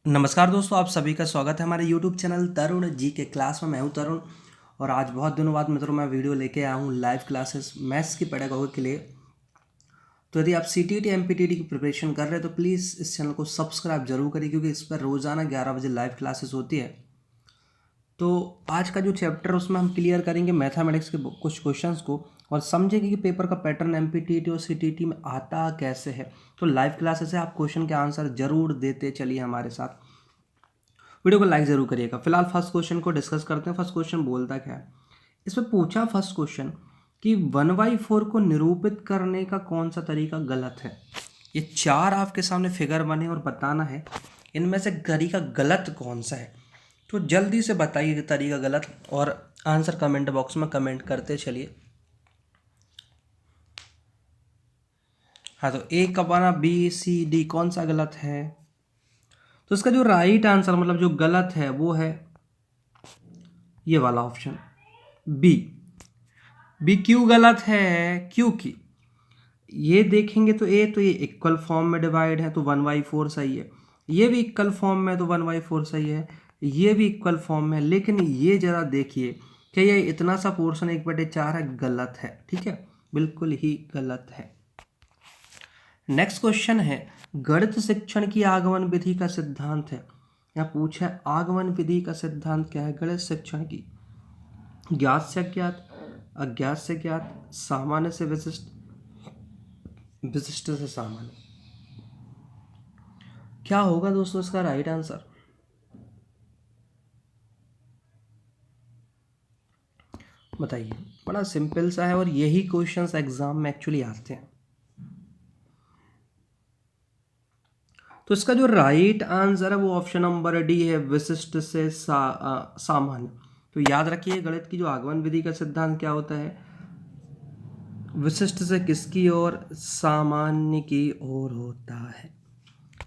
नमस्कार दोस्तों, आप सभी का स्वागत है हमारे YouTube चैनल तरुण जी के क्लास में। मैं हूं तरुण और आज बहुत दिनों बाद मित्रों मैं वीडियो लेके आया हूं लाइव क्लासेस मैथ्स की पेडागोगी के लिए। तो यदि आप CTET MPTT की प्रिपरेशन कर रहे हैं तो प्लीज़ इस चैनल को सब्सक्राइब जरूर करिए, क्योंकि इस पर रोज़ाना 11 बजे लाइव क्लासेस होती है। तो आज का जो चैप्टर है उसमें हम क्लियर करेंगे मैथमेटिक्स के कुछ क्वेश्चंस को और समझेंगे कि पेपर का पैटर्न MPTT और CTET में आता कैसे है। तो लाइव क्लासेस है, आप क्वेश्चन के आंसर जरूर देते चलिए हमारे साथ। वीडियो को लाइक जरूर करिएगा। फिलहाल फर्स्ट क्वेश्चन को डिस्कस करते हैं। फर्स्ट क्वेश्चन बोलता क्या है, इसमें पूछा फर्स्ट क्वेश्चन कि 1/4 को निरूपित करने का कौन सा तरीका गलत है। ये चार आपके सामने फिगर बने और बताना है इनमें से तरीका गलत कौन सा है। तो जल्दी से बताइए तरीका गलत और आंसर कमेंट बॉक्स में कमेंट करते चलिए। हाँ, तो ए का बना BCD कौन सा गलत है। तो इसका जो राइट आंसर मतलब जो गलत है वो है ये वाला ऑप्शन बी। बी क्यों गलत है, क्योंकि ये देखेंगे तो ये इक्वल फॉर्म में डिवाइड है तो 1/4 सही है, ये भी इक्वल फॉर्म में तो 1/4 सही है, ये भी इक्वल फॉर्म में। लेकिन ये जरा देखिए कि ये इतना सा पोर्शन 1/4 है, गलत है। ठीक है, बिल्कुल ही गलत है। नेक्स्ट क्वेश्चन है गणित शिक्षण की आगमन विधि का सिद्धांत है। यहाँ पूछा है आगमन विधि का सिद्धांत क्या है गणित शिक्षण की। ज्ञात से अज्ञात, अज्ञात से ज्ञात, सामान्य से विशिष्ट, विशिष्ट से सामान्य। क्या होगा दोस्तों इसका राइट आंसर। बताइए, बड़ा सिंपल सा है और यही क्वेश्चंस एग्जाम में एक्चुअली आते हैं। तो इसका जो राइट आंसर है वो ऑप्शन नंबर डी है, विशिष्ट से सामान्य। तो याद रखिए गणित की जो आगमन विधि का सिद्धांत क्या होता है, विशिष्ट से किसकी ओर, सामान्य की ओर होता है।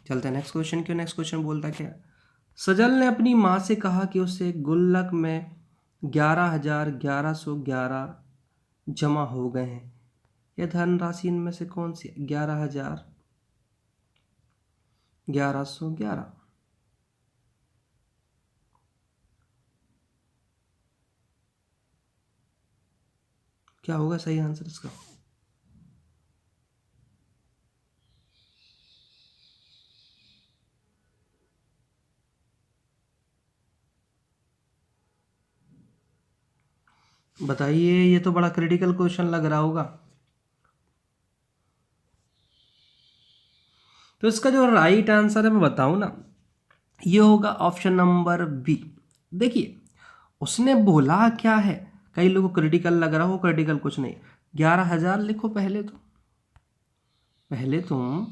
चलते हैं नेक्स्ट क्वेश्चन की। नेक्स्ट क्वेश्चन बोलता क्या, सजल ने अपनी माँ से कहा कि उसे गुल्लक में 11,1111 जमा हो गए हैं। यह धनराशि इनमें से कौन सी, 11,1111। क्या होगा सही आंसर इसका। बताइए, ये तो बड़ा क्रिटिकल क्वेश्चन लग रहा होगा। तो इसका जो राइट आंसर है मैं बताऊं ना, ये होगा ऑप्शन नंबर बी। देखिए उसने बोला क्या है, कई लोगों को क्रिटिकल लग रहा हो, क्रिटिकल कुछ नहीं। 11,000 लिखो पहले तो, पहले तुम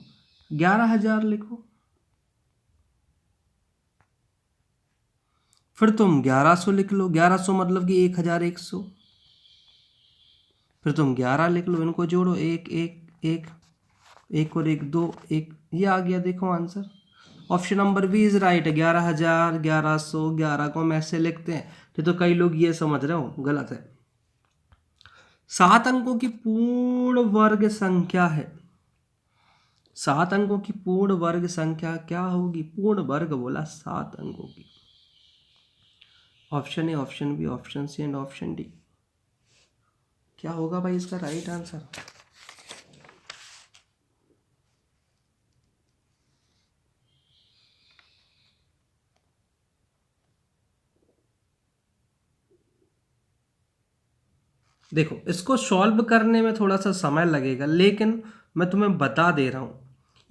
11,000 लिखो, फिर तुम 1100 लिख लो। 1100 मतलब कि 1,100। फिर तुम 11 लिख लो, इनको जोड़ो, एक एक एक, एक और एक दो, एक, ये आ गया। देखो answer option number B is right है। 11,000, 1100, 11 को हम ऐसे लिखते हैं तो कई लोग ये समझ रहे हो, गलत है। 7 अंकों की पूर्ण वर्ग संख्या है। 7 अंकों की पूर्ण वर्ग संख्या क्या होगी, पूर्ण वर्ग बोला 7 अंकों की। Option A, option B, option C and option D. क्या होगा भाई इसका राइट आंसर। देखो इसको सॉल्व करने में थोड़ा सा समय लगेगा, लेकिन मैं तुम्हें बता दे रहा हूँ।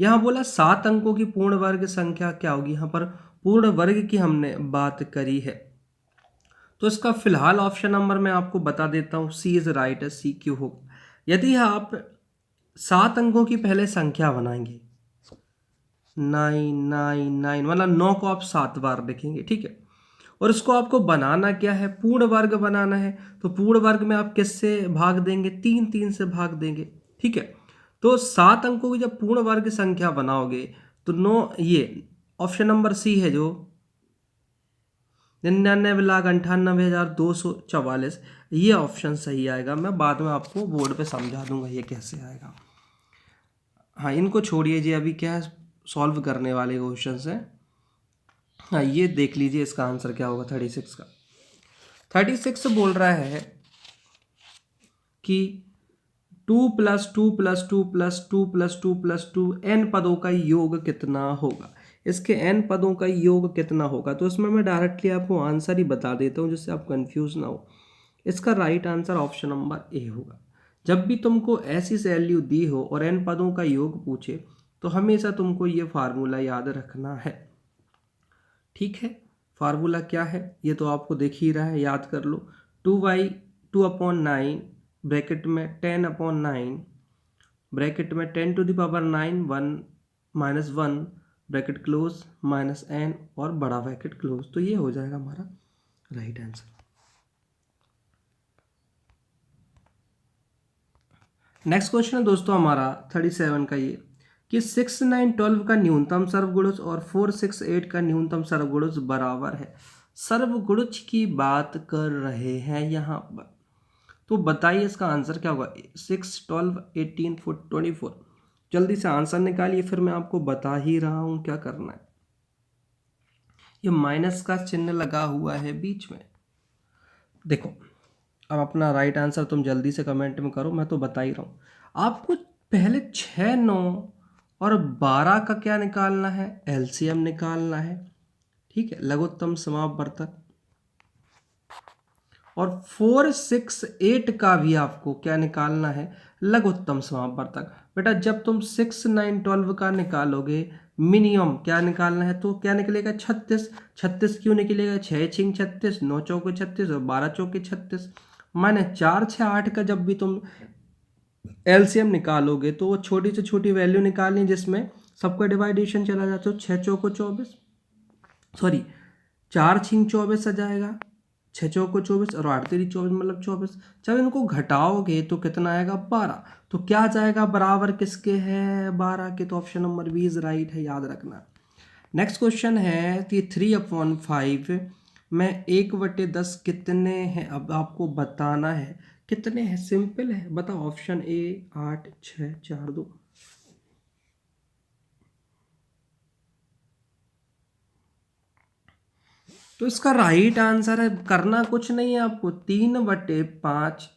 यहाँ बोला 7 अंकों की पूर्ण वर्ग संख्या क्या होगी, यहाँ पर पूर्ण वर्ग की हमने बात करी है। तो इसका फिलहाल ऑप्शन नंबर मैं आपको बता देता हूँ, सी इज राइट है। सी क्यों होगा, यदि आप 7 अंकों की पहले संख्या बनाएंगे, 999 मतलब 9 को आप 7 बार लिखेंगे, ठीक है। और इसको आपको बनाना क्या है, पूर्ण वर्ग बनाना है। तो पूर्ण वर्ग में आप किससे भाग देंगे, 3 3 से भाग देंगे, ठीक है। तो 7 अंकों की जब पूर्ण वर्ग संख्या बनाओगे तो 9, ये ऑप्शन नंबर सी है जो 99,98,244, ये ऑप्शन सही आएगा। मैं बाद में आपको बोर्ड पे समझा दूंगा ये कैसे आएगा। हाँ, इनको छोड़िए जी, अभी क्या है, सॉल्व करने वाले क्वेश्चन हैं। हाँ, ये देख लीजिए इसका आंसर क्या होगा 36 का। 36 बोल रहा है कि 2+2+2+2+2+2 n पदों का योग कितना होगा। इसके n पदों का योग कितना होगा, तो इसमें मैं डायरेक्टली आपको आंसर ही बता देता हूँ जिससे आप कंफ्यूज ना हो। इसका right answer option number A होगा। जब भी तुमको ऐसी वैल्यू दी हो और n पदों का योग पूछे तो हमेशा तुमको ये फार्मूला याद रखना है। ठीक है, फार्मूला क्या है ये तो आपको दिख ही रहा है, याद कर लो। 2/9 ब्रैकेट में 10/9 ब्रैकेट में 10⁹ 1 -1 ब्रैकेट क्लोज -n और बड़ा ब्रैकेट क्लोज, तो ये हो जाएगा हमारा राइट आंसर। नेक्स्ट क्वेश्चन है दोस्तों हमारा 37 का ये कि 6 9 12 का न्यूनतम सर्वगुणज और 4 6 8 का न्यूनतम सर्वगुणज बराबर है। सर्वगुणज की बात कर रहे हैं यहाँ पर, तो बताइए इसका आंसर क्या होगा। 6 12 18 24। जल्दी से आंसर निकालिए, फिर मैं आपको बता ही रहा हूँ क्या करना है। ये माइनस का चिन्ह लगा हुआ है बीच में। देखो, अब अपना राइट आंसर तुम जल्दी से कमेंट में करो, मैं तो बता ही रहा हूँ आपको। पहले 6 9 और 12 का क्या निकालना है, एलसीएम निकालना है। ठीक है, लघुत्तम समापवर्तक। और 4 6 8 का भी आपको क्या निकालना है, लघुत्तम समापवर्तक। बेटा जब तुम 6 9 12 का निकालोगे मिनिमम क्या निकालना है, तो क्या निकलेगा 36। 36 क्यों निकलेगा, 6 6 36, 9 चौके 36 और 12 चौके 36। माने 4 6 8 का जब भी तुम एलसीएम निकालोगे तो वो छोटी से छोटी वैल्यू निकालनी जिसमें सबका डिवाइडेशन चला जाता है। 6 चौको 24, सॉरी 4 6 24 आ जाएगा, 6 चौको 24 और 8 3 24 मतलब 24। जब इनको घटाओगे तो कितना आएगा 12। तो क्या जाएगा बराबर किसके है, 12 के। तो option number B is right है, याद रखना। नेक्स्ट क्वेश्चन है कि 3/5 में 1/10 कितने हैं, अब आपको बताना है कितने हैं। सिंपल है, बताओ। Option A 8 6 4 2। तो इसका राइट आंसर है, करना कुछ नहीं है आपको, 3/5।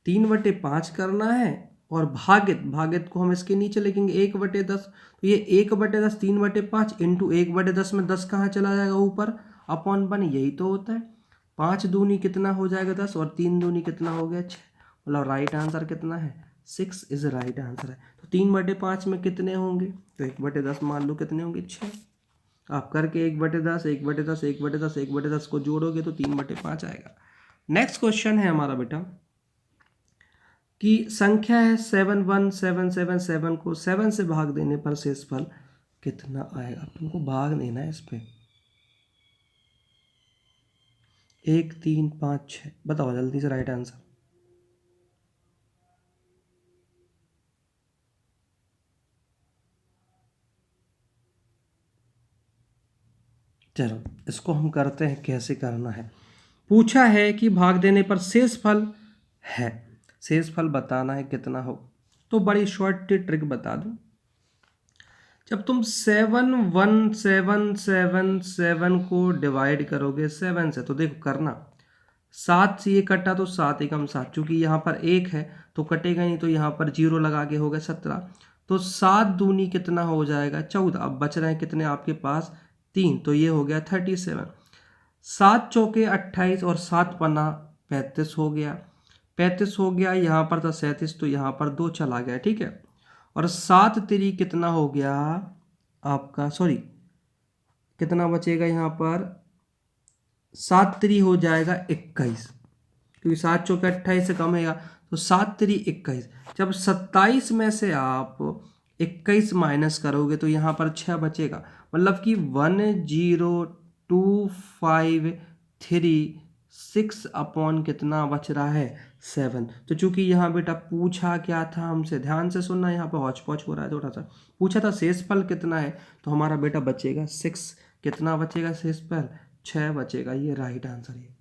3/5 करना है और भागित भागित को हम इसके नीचे लिखेंगे 1/10। तो ये 1/10 3/5 इंटू 1/10 में 10 कहाँ चला जाएगा ऊपर, अपॉन 1, यही तो होता है। 5 दूनी कितना हो जाएगा 10 और 3 दूनी कितना हो गया 6, मतलब राइट आंसर कितना है 6 इज राइट आंसर है। तो 3/5 में कितने होंगे, तो 1/10 मान लो कितने होंगे 6। आप करके 1/10 1/10 1/10 1/10 को जोड़ोगे तो 3/5 आएगा। नेक्स्ट क्वेश्चन है हमारा बेटा कि संख्या है 71777 को 7 से भाग देने पर शेषफल कितना आएगा। तुमको भाग देना है इस पे, 1 3 5 6, बताओ जल्दी से राइट आंसर। चलो इसको हम करते हैं, कैसे करना है। पूछा है कि भाग देने पर शेषफल है, शेषफल बताना है कितना हो। तो बड़ी शॉर्ट ट्रिक बता दूं, जब तुम 71777 को डिवाइड करोगे 7 से, तो देखो करना 7 से ये कटा तो 7 एकम 7, चूंकि यहाँ पर 1 है तो कटेगा नहीं, तो यहाँ पर 0 लगा के हो गया 17। तो 7 दूनी कितना हो जाएगा 14। अब बच रहे हैं कितने आपके पास 3, तो ये हो गया 37। 7 चौके 28 और 7 पन्ना 35 हो गया। 35 हो गया, यहाँ पर था 37 तो यहाँ पर 2 चला गया। ठीक है, और 7 3 कितना हो गया आपका, सॉरी कितना बचेगा यहाँ पर, 7 3 हो जाएगा 21, क्योंकि 7 चौके 28 से कम है, तो 7 3 21। जब 27 में से आप 21 माइनस करोगे तो यहाँ पर 6 बचेगा, मतलब कि 10253 अपॉन कितना बच रहा है 7। तो चूंकि यहाँ बेटा पूछा क्या था हमसे, ध्यान से सुनना, यहाँ पे हौच पौच हो रहा है थोड़ा सा। पूछा था शेषफल कितना है, तो हमारा बेटा बचेगा 6। कितना बचेगा शेषफल, 6 बचेगा, ये राइट आंसर है।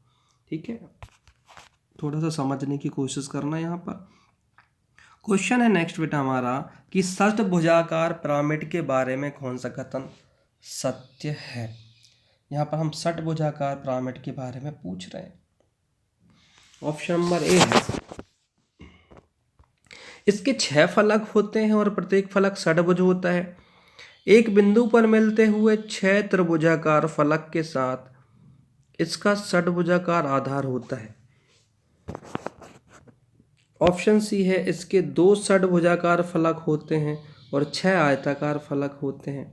ठीक है, थोड़ा सा समझने की कोशिश करना यहाँ पर। क्वेश्चन है नेक्स्ट बेटा हमारा कि षष्ठभुजाकार पिरामिड के बारे में कौन सा कथन सत्य है। यहाँ पर हम षटभुजाकार पिरामिड के बारे में पूछ रहे हैं। ऑप्शन नंबर ए है। इसके 6 फलक होते हैं और प्रत्येक फलक षटभुज होता है। एक बिंदु पर मिलते हुए 6 त्रिभुजाकार फलक के साथ इसका षटभुजाकार आधार होता है। ऑप्शन सी है, इसके 2 षटभुजाकार फलक होते हैं और 6 आयताकार फलक होते हैं।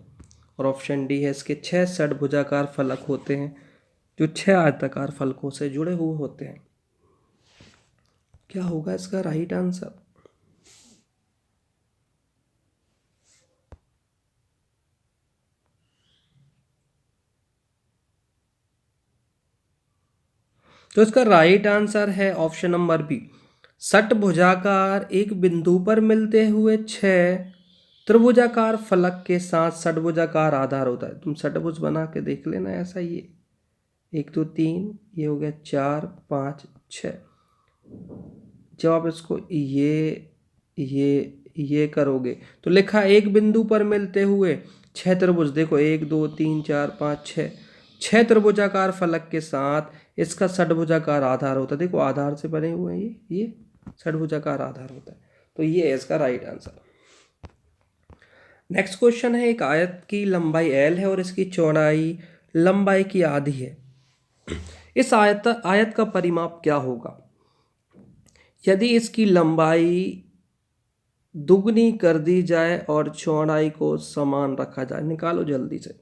और ऑप्शन डी है, इसके 6 षटभुजाकार फलक होते हैं जो 6 आयताकार फलकों से जुड़े हुए होते हैं। क्या होगा इसका राइट आंसर? तो इसका राइट आंसर है ऑप्शन नंबर बी। षटभुजाकार एक बिंदु पर मिलते हुए 6 त्रिभुजाकार फलक के साथ षटभुजाकार आधार होता है। तुम षटभुज बना के देख लेना ऐसा। ये 1 2 3, ये हो गया 4 5 6। जब आप इसको ये करोगे तो लिखा एक बिंदु पर मिलते हुए 6 त्रिभुज। देखो 1 2 3 4 5 6, 6 त्रिभुजाकार फलक के साथ इसका षटभुजाकार आधार होता है। देखो आधार से बने हुए हैं, ये षटभुजाकार आधार होता है। तो ये है इसका राइट आंसर। नेक्स्ट क्वेश्चन है, एक आयत की लंबाई l है और इसकी चौड़ाई लंबाई की आधी है। इस आयत का परिमाप क्या होगा यदि इसकी लंबाई दुगनी कर दी जाए और चौड़ाई को समान रखा जाए? निकालो जल्दी से।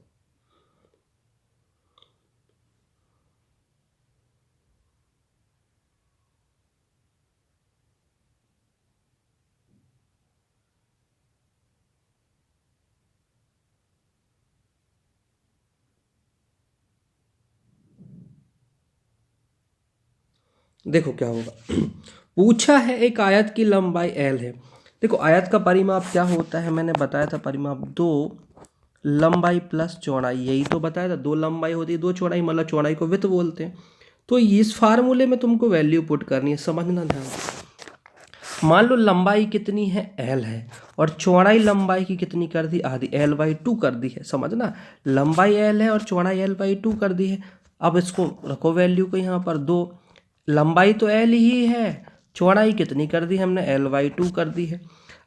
देखो क्या होगा। पूछा है एक आयत की लंबाई l है। देखो आयत का परिमाप क्या होता है, मैंने बताया था परिमाप 2 लंबाई प्लस चौड़ाई। यही तो बताया था, 2 लंबाई होती है 2 चौड़ाई, मतलब चौड़ाई को विड्थ बोलते हैं। तो इस फार्मूले में तुमको वैल्यू पुट करनी है, समझना ध्यान से। मान लो लंबाई कितनी है l है और चौड़ाई लंबाई की कितनी कर दी? आधी, l/2 कर दी है। समझना, लंबाई l है और चौड़ाई l/2 कर दी है। अब इसको रखो वैल्यू को यहाँ पर। 2 लंबाई तो l ही है, चौड़ाई कितनी कर दी हमने? l/2 कर दी है।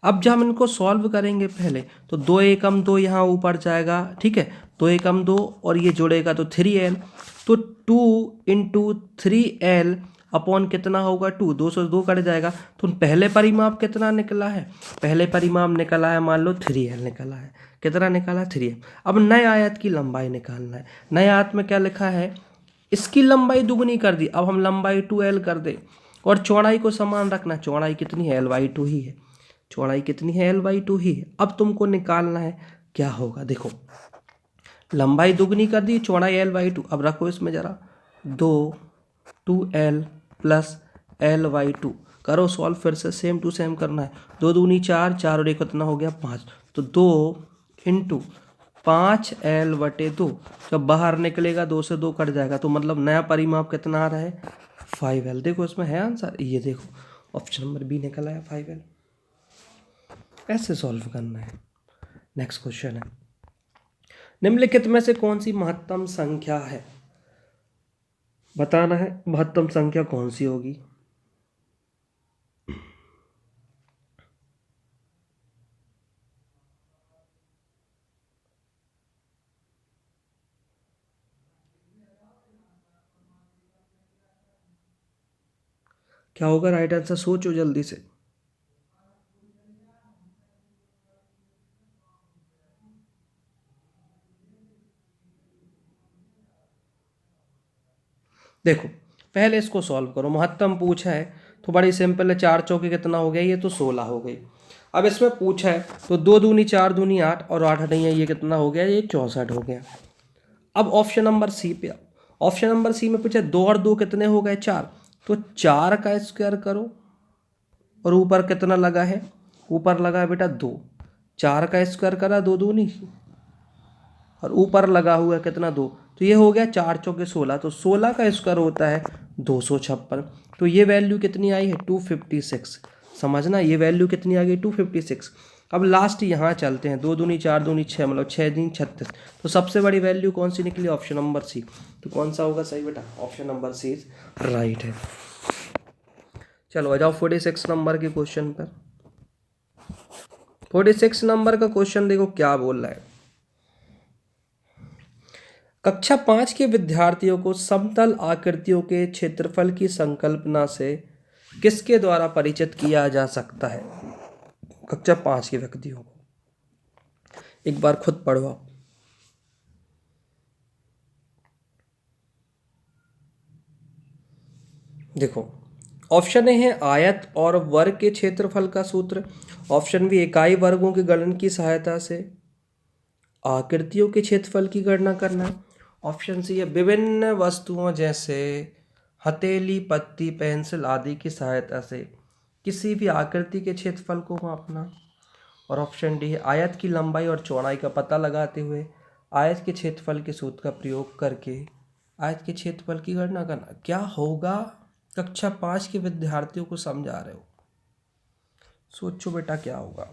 अब जब हम इनको सॉल्व करेंगे पहले तो 2 एकम 2 यहाँ ऊपर जाएगा, ठीक है। 2 एकम 2 और ये जुड़ेगा तो 3l। तो 2 × 3l अपॉन कितना होगा? 2, 2 से 2 कट जाएगा। तो पहले परिमाप कितना निकला है? पहले परिमाप निकला है मान लो 3l निकला है। कितना निकला? 3l। अब नए आयत की लंबाई निकालना है। नए आयत में क्या लिखा है? इसकी लंबाई दुगनी कर दी। अब हम लंबाई 2l कर दे और चौड़ाई को समान रखना। चौड़ाई कितनी है? l/2 ही है। चौड़ाई कितनी है? l/2 ही है। अब तुमको निकालना है क्या होगा। देखो लंबाई दुगनी कर दी, चौड़ाई l/2। अब रखो इसमें जरा 2l प्लस l/2 करो सॉल्व। फिर से सेम टू सेम करना है। 2 दूनी 4, 4 और 1 कितना हो गया? 5। तो 2 × 5l/2 जब बाहर निकलेगा 2 से 2 कट जाएगा। तो मतलब नया परिमाप कितना आ रहा है? 5l। देखो इसमें है आंसर, ये देखो ऑप्शन नंबर बी निकल आया 5l। ऐसे सॉल्व करना है। नेक्स्ट क्वेश्चन है, निम्नलिखित में से कौन सी महत्तम संख्या है? बताना है महत्तम संख्या कौन सी होगी। क्या होगा राइट आंसर? सोचो जल्दी से। देखो पहले इसको सॉल्व करो। महत्तम पूछा है तो बड़ी सिंपल है। 4 चौके कितना हो गया? ये तो 16 हो गई। अब इसमें पूछा है तो 2 दूनी 4 दूनी 8 और 8 नहीं है, ये कितना हो गया? ये 64 हो गया। अब ऑप्शन नंबर सी पे। ऑप्शन नंबर सी में पूछा 2 और 2 कितने हो गए? 4। तो 4 का स्क्वायर करो और ऊपर कितना लगा है? ऊपर लगा है बेटा 2। 4 का स्क्वायर करा 2 दूनी और ऊपर लगा हुआ है कितना? 2। तो ये हो गया 4 चौके 16। तो 16 का स्क्वायर होता है 256। तो ये वैल्यू कितनी आई है? 256। समझना, ये वैल्यू कितनी आ गई? 256। अब लास्ट यहाँ चलते हैं, 2 दूनी 4 दूनी 6, मतलब 6 दूनी 36। तो सबसे बड़ी वैल्यू कौन सी निकली? Option number C. तो कौन सा होगा सही बेटा? ऑप्शन नंबर सी राइट है। चलो आ जाओ 46 नंबर के क्वेश्चन पर। 46 नंबर का क्वेश्चन देखो क्या बोल रहा है। कक्षा 5 के विद्यार्थियों को समतल आकृतियों के क्षेत्रफल की संकल्पना से किसके द्वारा परिचित किया जा सकता है? कक्षा 5 के व्यक्तियों को, एक बार खुद पढ़ो आप। देखो ऑप्शन ए है आयत और वर्ग के क्षेत्रफल का सूत्र, ऑप्शन बी इकाई वर्गों के गणन की सहायता से आकृतियों के क्षेत्रफल की गणना करना, ऑप्शन सी है विभिन्न वस्तुओं जैसे हथेली, पत्ती, पेंसिल आदि की सहायता से किसी भी आकृति के क्षेत्रफल को मापना, और ऑप्शन डी है आयत की लंबाई और चौड़ाई का पता लगाते हुए आयत के क्षेत्रफल के सूत्र का प्रयोग करके आयत के क्षेत्रफल की गणना करना। क्या होगा? कक्षा 5 के विद्यार्थियों को समझा रहे हो, सोचो बेटा क्या होगा।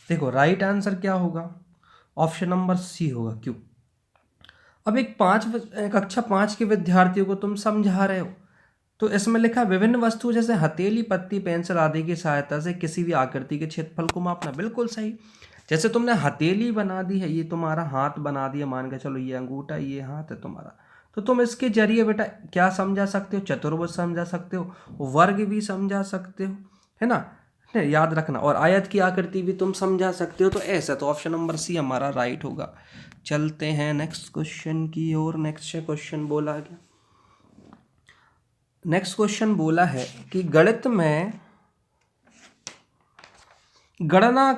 देखो राइट आंसर क्या होगा? ऑप्शन नंबर सी होगा। क्यों? अब एक कक्षा 5 के विद्यार्थियों को तुम समझा रहे हो, तो इसमें लिखा विभिन्न वस्तु जैसे हथेली, पत्ती, पेंसिल आदि की सहायता से किसी भी आकृति के क्षेत्रफल को मापना। बिल्कुल सही। जैसे तुमने हथेली बना दी है, ये तुम्हारा हाथ बना दिया, मान के चलो ये अंगूठा, ये हाथ है तुम्हारा, तो तुम इसके जरिए बेटा क्या समझा सकते हो? चतुर्भुज समझा सकते हो, वर्ग भी समझा सकते हो, है ना? याद रखना। और आयत की आकृति भी तुम समझा सकते हो। तो ऐसा तो ऑप्शन नंबर सी हमारा राइट होगा। चलते हैं नेक्स्ट क्वेश्चन की ओर। नेक्स्ट क्वेश्चन बोला गया, नेक्स्ट क्वेश्चन बोला है कि गणित में गणना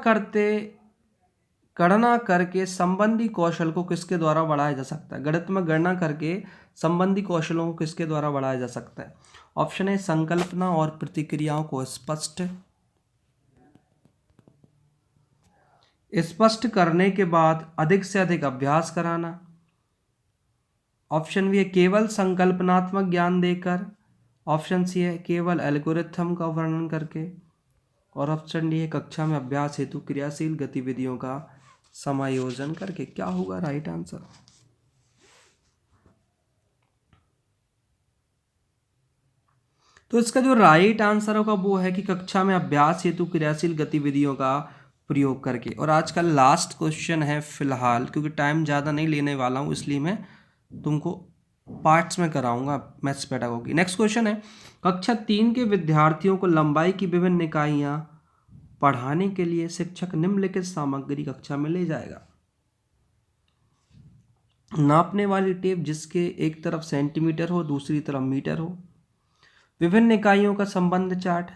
करके संबंधी कौशल को किसके द्वारा बढ़ाया जा सकता है? गणित में गणना करके संबंधी कौशलों को किसके द्वारा बढ़ाया जा सकता है? ऑप्शन है संकल्पना और प्रतिक्रियाओं को स्पष्ट करने के बाद अधिक से अधिक अभ्यास कराना, ऑप्शन बी है केवल संकल्पनात्मक ज्ञान देकर, ऑप्शन सी है केवल एल्गोरिथम का वर्णन करके, और ऑप्शन डी है कक्षा में अभ्यास हेतु क्रियाशील गतिविधियों का समायोजन करके। क्या होगा राइट आंसर? तो इसका जो राइट आंसर होगा वो है कि कक्षा में अभ्यास हेतु क्रियाशील गतिविधियों का प्रयोग करके। और आज का लास्ट क्वेश्चन है फिलहाल, क्योंकि टाइम ज़्यादा नहीं लेने वाला हूँ, इसलिए मैं तुमको पार्ट्स में कराऊंगा मैथ्स पेडागोगी। नेक्स्ट क्वेश्चन है कक्षा 3 के विद्यार्थियों को लंबाई की विभिन्न इकाइयाँ पढ़ाने के लिए शिक्षक निम्नलिखित सामग्री कक्षा में ले जाएगा। नापने वाली टेप जिसके एक तरफ सेंटीमीटर हो, दूसरी तरफ मीटर हो, विभिन्न इकाइयों का संबंध चार्ट,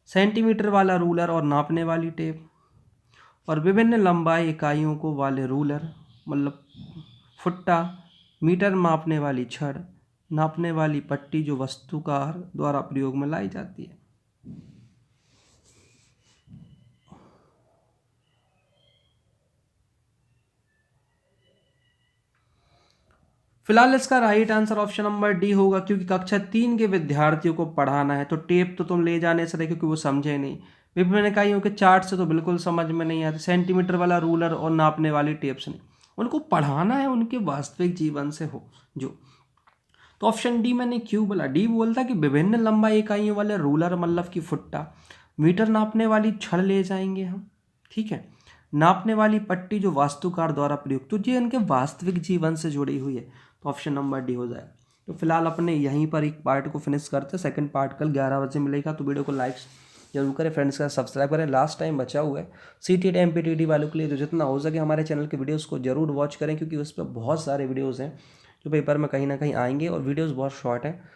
सेंटीमीटर वाला रूलर और नापने वाली टेप, और विभिन्न लंबाई इकाइयों को वाले रूलर मतलब फुट्टा, मीटर मापने वाली छड़, नापने वाली पट्टी जो वस्तुकार द्वारा प्रयोग में लाई जाती है। फिलहाल इसका right answer option number D होगा, क्योंकि कक्षा 3 के विद्यार्थियों को पढ़ाना है तो टेप तो तुम ले जाने से रहे, क्योंकि वो समझे नहीं। विभिन्न इकाइयों के चार्ट से तो बिल्कुल समझ में नहीं आते, सेंटीमीटर वाला रूलर और नापने वाली टेप से नहीं। उनको पढ़ाना है उनके वास्तविक जीवन से हो जो। तो ऑप्शन डी मैंने क्यों बोला? डी बोलता कि विभिन्न लंबाई इकाइयों वाले रूलर मतलब कि फुट्टा, मीटर नापने वाली छड़ ले जाएंगे हम, ठीक है, नापने वाली पट्टी जो वास्तुकार द्वारा प्रयुक्त, तो ये इनके वास्तविक जीवन से जुड़ी हुई है, तो ऑप्शन नंबर डी हो जाएगा। तो फिलहाल अपने यहीं पर एक पार्ट को फिनिश करते हैं, सेकंड पार्ट कल 11 बजे मिलेगा। तो वीडियो को लाइक जरूर करें, फ्रेंड्स का सब्सक्राइब करें। लास्ट टाइम बचा हुआ है CTET MPTT वालों के लिए, तो जितना हो सके हमारे चैनल के वीडियोज़ को जरूर वॉच करें, क्योंकि उस पर बहुत सारे वीडियोज़ हैं जो पेपर में कहीं ना कहीं आएंगे, और वीडियोज़ बहुत शॉर्ट हैं।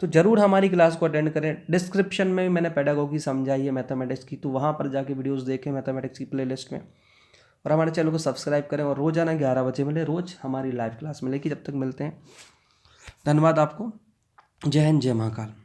तो ज़रूर हमारी क्लास को अटेंड करें। डिस्क्रिप्शन में मैंने पेडागोगी समझाई है मैथमेटिक्स की, तो वहाँ पर जाके वीडियोस देखें मैथमेटिक्स की प्लेलिस्ट में, और हमारे चैनल को सब्सक्राइब करें, और रोज़ाना 11 बजे मिले, रोज़ हमारी लाइव क्लास मिलेगी। जब तक मिलते हैं, धन्यवाद आपको। जय हिंद, जय महाकाल।